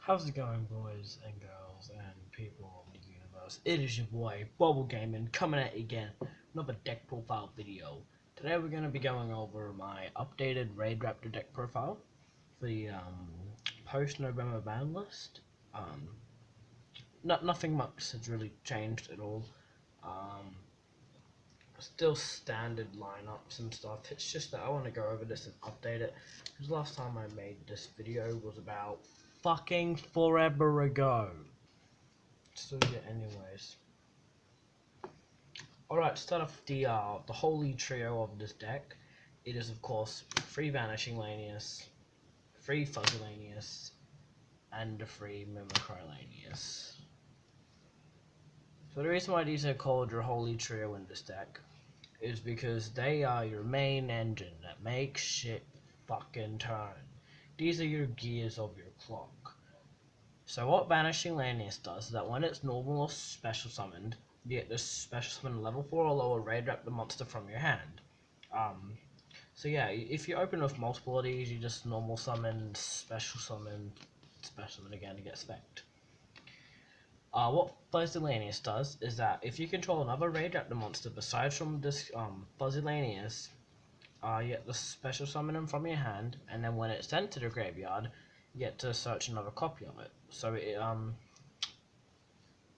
How's it going, boys and girls and people of the universe? It is your boy Bobble Gaming coming at you again. Another deck profile video. Today we're going to be going over my updated Raidraptor deck profile for the post-November ban list. Nothing much has really changed at all. Um, Still standard lineups and stuff. It's just that I want to go over this and update it, because last time I made this video was about fucking forever ago. So yeah, anyways. Alright, to start off the holy trio of this deck. It is of course free Vanishing Lanius, free Fuzzy Lanius, and a free Mimicry Lanius. So the reason why these are called your holy trio in this deck is because they are your main engine that makes shit fucking turn. These are your gears of your clock. So what Vanishing Lanius does is that when it's normal or special summoned, you get this special summon level 4 or lower Raidraptor monster from your hand. So yeah, if you open with multiple of these, you just normal summon, special summon again to get spec'd. What Fuzzy Lanius does is that if you control another Raidraptor monster besides from this Fuzzy Lanius, you get the special summon them from your hand, and then when it's sent to the graveyard, you get to search another copy of it. So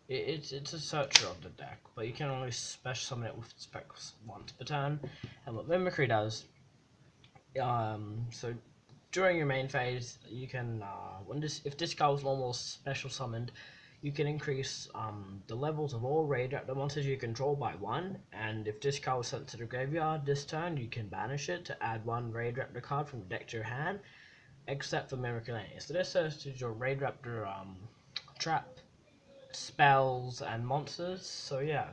it's a searcher of the deck, but you can only special summon it with specs once per turn. And what Mimicry does, so during your main phase, you can if this guy was normal special summoned, you can increase the levels of all Raidraptor monsters you control by 1, and if this card was sent to the graveyard this turn, you can banish it to add 1 Raidraptor card from the deck to your hand, except for Mimicry Lanius. So this searches your Raidraptor trap, spells, and monsters, so yeah.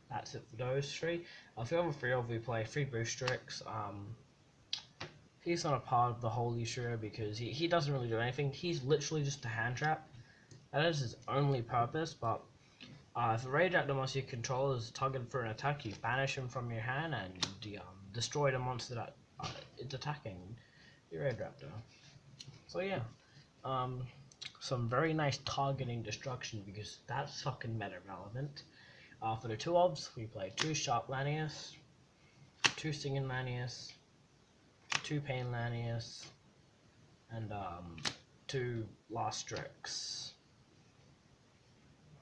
That's it for those three. For the other three, we play 3 Boosterix. He's not a part of the Holy Trio because he doesn't really do anything. He's literally just a hand trap. That is his only purpose, but if a Raidraptor monster you control is targeted for an attack, you banish him from your hand and destroy the monster that is attacking your Raidraptor. So yeah, some very nice targeting destruction because that's fucking meta relevant. For the 2 obs, we play 2 Sharp Lanius, 2 Singing Lanius, 2 Pain Lanius, and 2 Lastrix.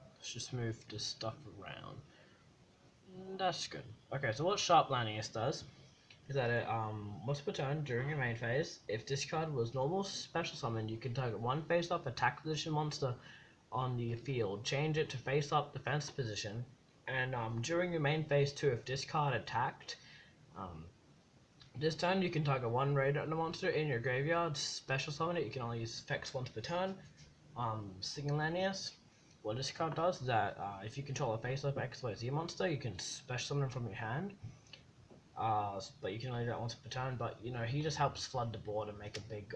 Let's just move this stuff around. That's good. Okay, so what Sharp Lanius does is that it, once per turn during your main phase, if this card was normal special summon, you can target 1 face-up attack position monster on the field, change it to face-up defense position, and during your main phase 2, if this card attacked, this turn you can target 1 Raidraptor monster in your graveyard, special summon it. You can only use effects once per turn. Singing Lanius, what this card does is that if you control a face-up XYZ monster, you can special summon him from your hand. But you can only do that once per turn. But you know, he just helps flood the board and make a big.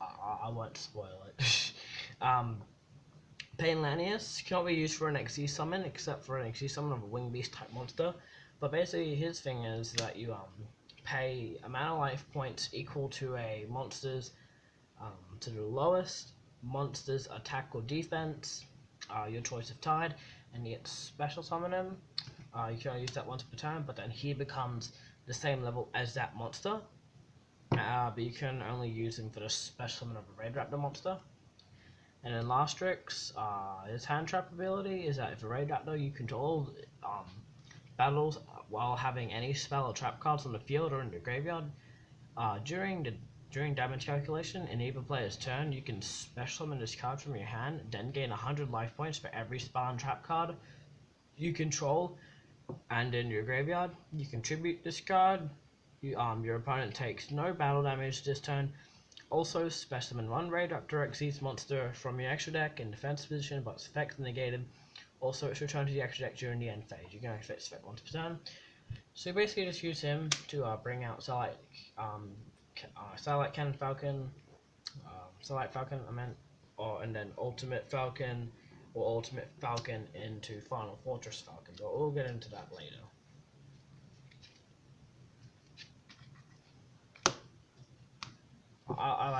I won't spoil it. Pain Lanius cannot be used for an XZ summon except for an XZ summon of a Wing Beast type monster. But basically, his thing is that you pay a mana life points equal to a monster's to the lowest monster's attack or defense, your choice of tide, and you get to special summon him. You can only use that once per turn, but then he becomes the same level as that monster. But you can only use him for the special summon of a Raidraptor monster. And then Lastrix, his hand trap ability is that if a Raidraptor you control battles while having any spell or trap cards on the field or in the graveyard, during damage calculation in either player's turn, you can special summon this card from your hand, then gain 100 life points for every spell and trap card you control, and in your graveyard, you contribute this card. Your opponent takes no battle damage this turn. Also, special summon 1 Raidraptor Xyz monster from your extra deck in defense position, but its effects negated. Also, it's returned to the extra deck during the end phase. You can only fit effect once per turn. So you basically just use him to bring out Starlight Cannon Falcon, Starlight Falcon, and then Ultimate Falcon, or Ultimate Falcon into Final Fortress Falcon, but we'll get into that later.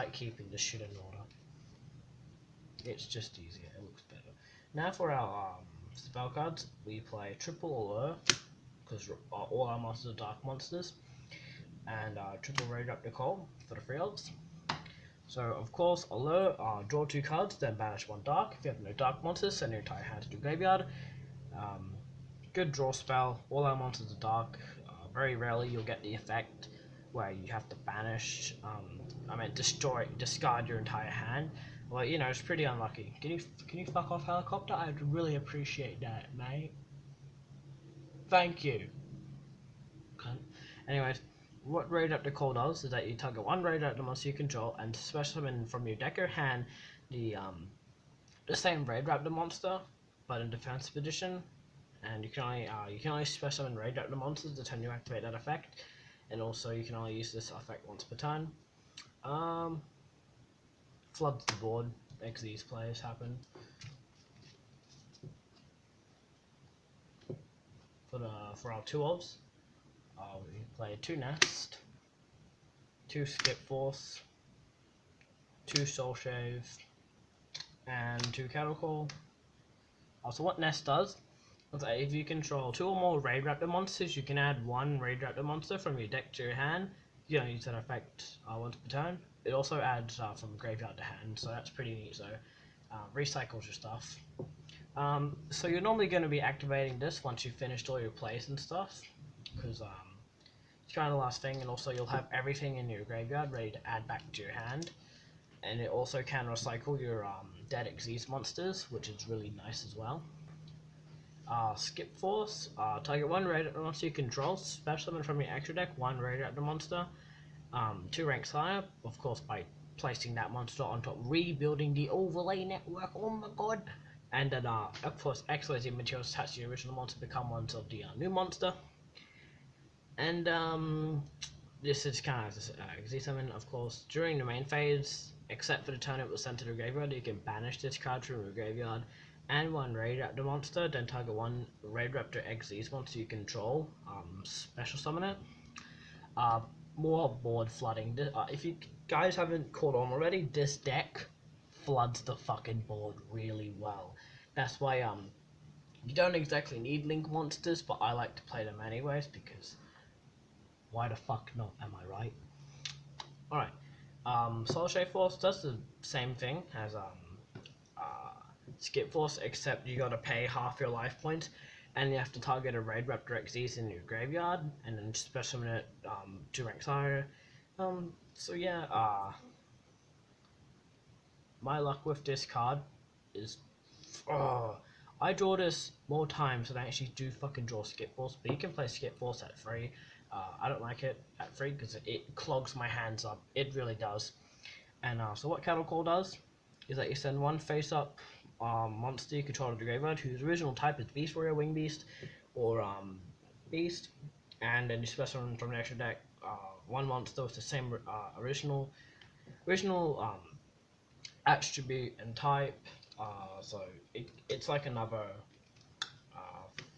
like keeping the shit in order. It's just easier, it looks better. Now for our spell cards, we play triple Allure, because all our monsters are dark monsters, and triple Raidraptor for the free elves. So of course, Allure, draw 2 cards, then banish 1 dark. If you have no dark monsters, send your entire hand to your graveyard. Good draw spell, all our monsters are dark. Very rarely you'll get the effect where you have to banish, discard your entire hand. Well, you know, it's pretty unlucky. Can you fuck off, helicopter? I'd really appreciate that, mate. Thank you. Cunt. Anyways, what Raidraptor does is that you target 1 Raidraptor monster you control and special summon from your deck or hand the same Raidraptor monster, but in defensive edition. And you can only special summon Raidraptor monsters the turn you activate that effect, and also you can only use this effect once per turn. Floods the board, makes these plays happen. For our 2 elves, we play 2 Nest, 2 Skip Force, 2 Soul Shave, and 2 Cattle Call. So what Nest does is that if you control 2 or more Raidraptor monsters, you can add 1 Raidraptor monster from your deck to your hand. You don't use that effect once per turn. It also adds from graveyard to hand, so that's pretty neat. So recycles your stuff. So you're normally going to be activating this once you've finished all your plays and stuff, because it's kind of the last thing, and also you'll have everything in your graveyard ready to add back to your hand. And it also can recycle your dead Xyz monsters, which is really nice as well. Skip Force, target 1 Raidraptor monster you control, special summon from your extra deck 1 Raidraptor monster, 2 ranks higher, of course by placing that monster on top, rebuilding the overlay network, oh my god. And then of course excavating materials attached to the original monster become ones of the new monster. And this is kind of Xyz summon, of course, during the main phase, except for the turn it was sent to the graveyard, you can banish this card from your graveyard and 1 Raidraptor monster, then target 1 Raidraptor Xyz monster you control, special summon it. More board flooding. If you guys haven't caught on already, this deck floods the fucking board really well. That's why you don't exactly need link monsters, but I like to play them anyways, because why the fuck not, am I right? Alright, Soul Shave Force does the same thing as Skip Force, except you gotta pay half your life points, and you have to target a Raidraptor Xyz in your graveyard, and then special summon it 2 ranks higher. So yeah, my luck with this card is, I draw this more times than I actually do fucking draw Skip Force, but you can play Skip Force at 3. I don't like it at 3 because it clogs my hands up, it really does. And so what Cattle Call does is that you send 1 face-up monster you control to the graveyard whose original type is Beast Warrior, Wing Beast, or Beast, and then you special summon from the extra deck 1 monster with the same original attribute and type. So it's like another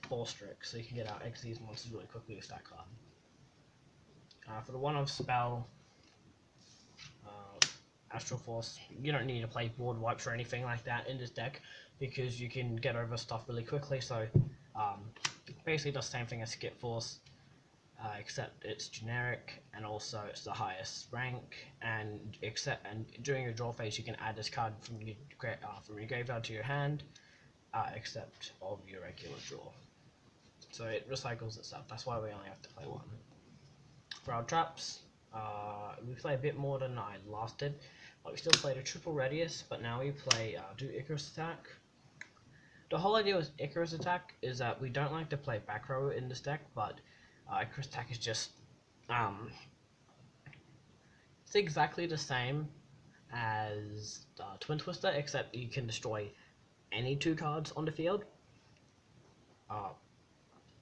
Force Trick, so you can get out Xyz monsters really quickly with that card. For the 1-off spell, Astral Force, you don't need to play board wipes or anything like that in this deck, because you can get over stuff really quickly. So basically does the same thing as Skip Force, except it's generic, and also it's the highest rank, and during your draw phase you can add this card from your graveyard to your hand, except of your regular draw. So it recycles itself, that's why we only have to play 1. For our traps, we play a bit more than I last did, but we still played a triple Radius, but now we play do Icarus Attack. The whole idea with Icarus Attack is that we don't like to play back row in this deck, but Icarus Attack is just it's exactly the same as Twin Twister, except you can destroy any 2 cards on the field.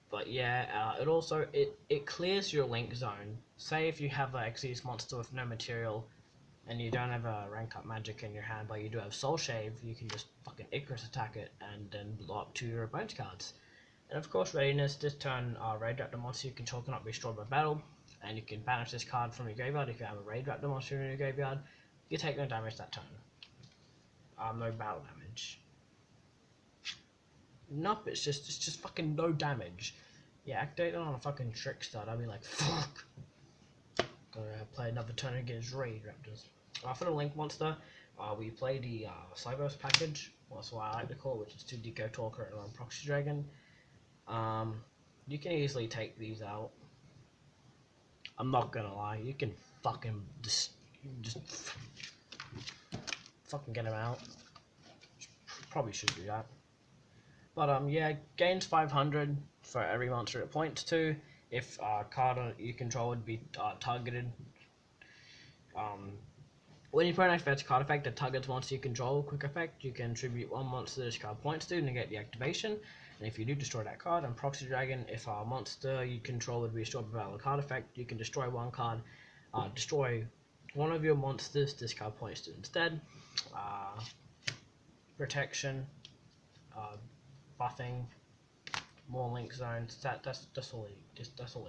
But yeah, it also it clears your link zone. Say if you have a Xyz monster with no material, and you don't have a rank up magic in your hand, but you do have Soul Shave, you can just fucking Icarus Attack it and then blow up 2 your opponent's cards. And of course, Readiness, this turn Raidraptor monster you control cannot be destroyed by battle, and you can banish this card from your graveyard if you have a Raidraptor monster in your graveyard. You take no damage that turn. No battle damage. Nope, it's just fucking no damage. Yeah, activate it on a fucking trickster. I'd be like, fuck. Gotta play another turn against Raidraptors. For the Link monster, we play the Cyberse package. That's what I like to call it, which is 2 Deco Talker and 1 Proxy Dragon. You can easily take these out. I'm not gonna lie, you can fucking just fucking get them out. Probably should do that. But yeah, gains 500 for every monster it points to. If a card you control would be targeted. When you put an activates card effect that targets monster you control, quick effect, you can attribute 1 monster this card points to negate the activation. And if you do destroy that card, and Proxy Dragon, if a monster you control would be destroyed by a card effect, you can destroy 1 card, destroy 1 of your monsters this card points to instead. Protection, buffing, more link zones. That's all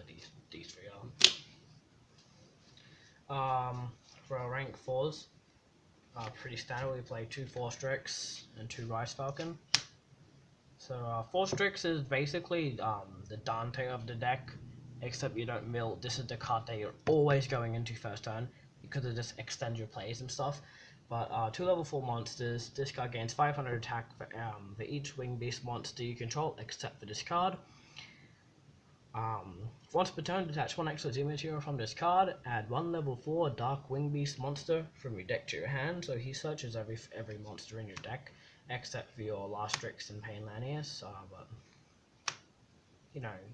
these 3 are. For our rank 4s, pretty standard. We play 2 Forstrix and 2 Rice Falcon. So Forstrix is basically the Dante of the deck, except you don't mill. This is the card that you're always going into first turn because it just extends your plays and stuff. But 2 level 4 monsters. This card gains 500 attack for each wing beast monster you control, except for this card. Once per turn, detach 1 extra Z material from this card. Add 1 level 4 Dark Wing Beast monster from your deck to your hand. So he searches every monster in your deck, except for your Lastrix and Pain Lanius. But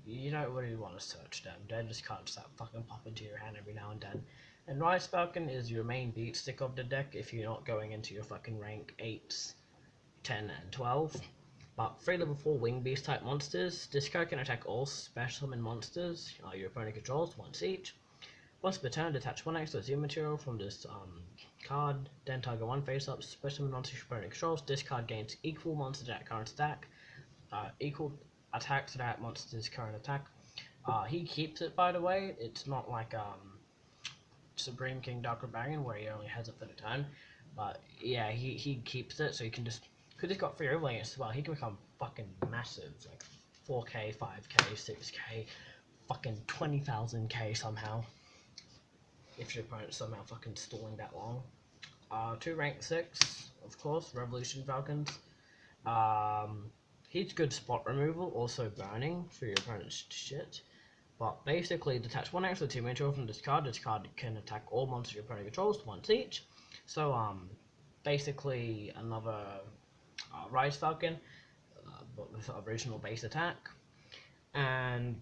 you don't really want to search them. They just can't start fucking pop into your hand every now and then. And Rice Falcon is your main beat stick of the deck if you're not going into your fucking rank 8s, 10, and 12. But 3 level 4 Wing Beast type monsters. This card can attack all special summon monsters your opponent controls once each. Once per turn, detach 1 extra Z material from this card, then target 1 face up special summon monster your opponent controls. This card gains equal monster to that current attack, equal attack to that monster's current attack. He keeps it, by the way. It's not like Supreme King Dark Rebellion where he only has it for the turn. But yeah, he keeps it, so he can just. Because he's got 3 overlays as well, he can become fucking massive, like 4k, 5k, 6k, fucking 20,000k somehow. If your opponent's somehow fucking stalling that long. 2 rank 6, of course, Revolution Falcons. He's good spot removal, also burning for your opponent's shit. But basically, detach 1 extra 2 material from this card. This card can attack all monsters your opponent controls once each. So, basically, another Rise Falcon, but with original base attack. And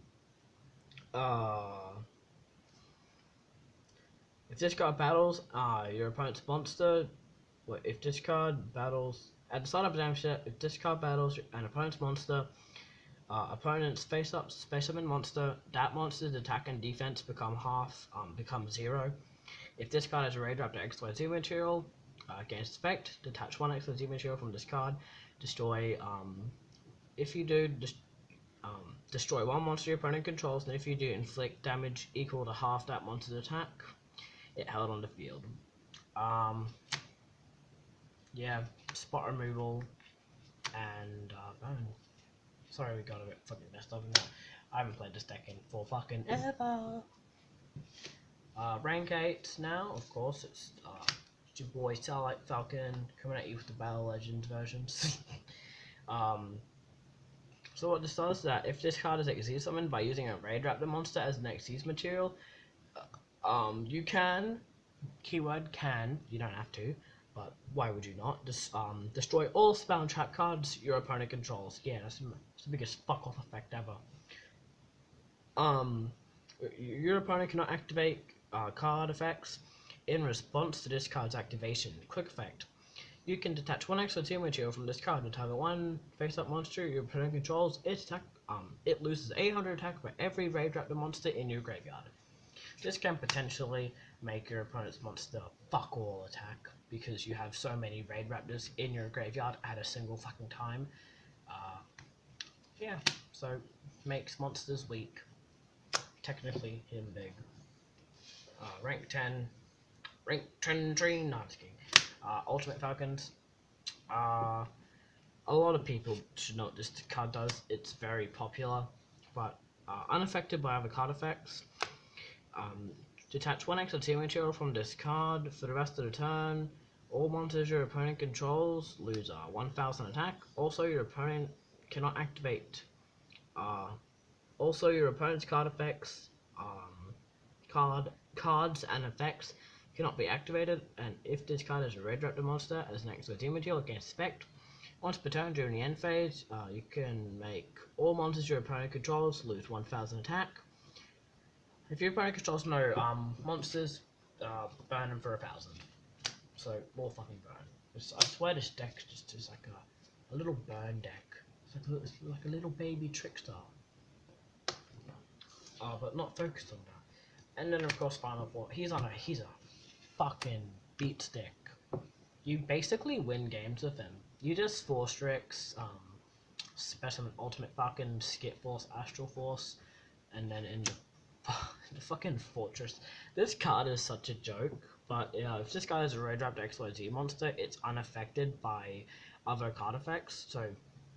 if this card battles your opponent's monster, if this card battles at the start of the damage step, if this card battles an opponent's monster, opponent's face up space summon monster, that monster's attack and defense become 0. If this card has a Raidraptor XYZ material, against effect, detach 1 extra Z material from this card, destroy, if you do, destroy 1 monster your opponent controls, and if you do, inflict damage equal to half that monster's attack it held on the field. Yeah, spot removal, and burn. Sorry we got a bit fucking messed up in that. I haven't played this deck in for fucking ever. Rank 8 now, of course, it's your boy Starlight Falcon coming at you with the Battle Legends versions. So what this does is that if this card is Xyz summoned by using a Raidraptor monster as an Xyz material, you can, keyword can, you don't have to, but why would you not, just destroy all spell and trap cards your opponent controls. Yeah, that's the biggest fuck off effect ever. Your opponent cannot activate card effects in response to this card's activation. Quick effect. You can detach 1 extra 2 material from this card to target 1 face-up monster your opponent controls. It loses 800 attack for every Raidraptor monster in your graveyard. This can potentially make your opponent's monster fuck all attack because you have so many Raidraptors in your graveyard at a single fucking time. Yeah, so makes monsters weak. Technically him big. Rank 10. Rank tree. No, I'm just kidding. Ultimate Falcons. A lot of people should know what this card does. It's very popular, but unaffected by other card effects. Detach one extra team material from this card for the rest of the turn. All monsters your opponent controls lose 1000 attack. Also, your opponent cannot activate. Also, your opponent's card effects, cards and effects cannot be activated. And if this card is a Raidraptor monster as an extra team material against effect, once per turn during the end phase, you can make all monsters your opponent controls lose 1000 attack. If your opponent controls no monsters, burn them for 1000. So more fucking burn. I swear this deck just is like a little burn deck. It's like a little baby trickster. But not focused on that. And then of course final four. He's a fucking beat stick. You basically win games with him. You just Force Tricks, Specimen Ultimate fucking Skip Force, Astral Force, and then in the fucking Fortress. This card is such a joke, but if this guy is a Raidraptor XYZ monster, it's unaffected by other card effects, so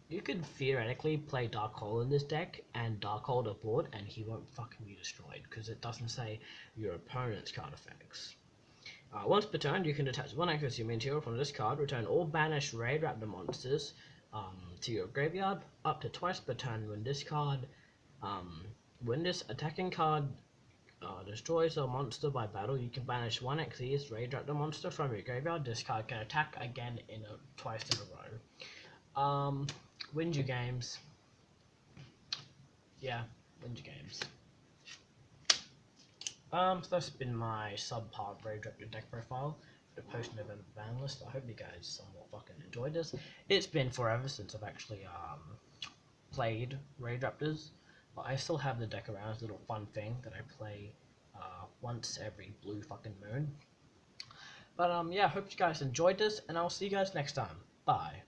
you could theoretically play Dark Hole in this deck and Dark Hole the board, and he won't fucking be destroyed, because it doesn't say your opponent's card effects. Once per turn, you can attach one accuracy material from this card, return all banished Raidraptor monsters to your graveyard up to twice per turn. When this attacking card destroys a monster by battle, you can banish one Xyz Raidraptor monster from your graveyard. This card can attack again twice in a row. Wins you games. Yeah, wins you games. So that's been my subpar Raidraptor deck profile for the post-November ban list. I hope you guys somewhat fucking enjoyed this. It's been forever since I've actually played Raidraptors, but I still have the deck around as a little fun thing that I play once every blue fucking moon. But yeah, hope you guys enjoyed this, and I'll see you guys next time. Bye.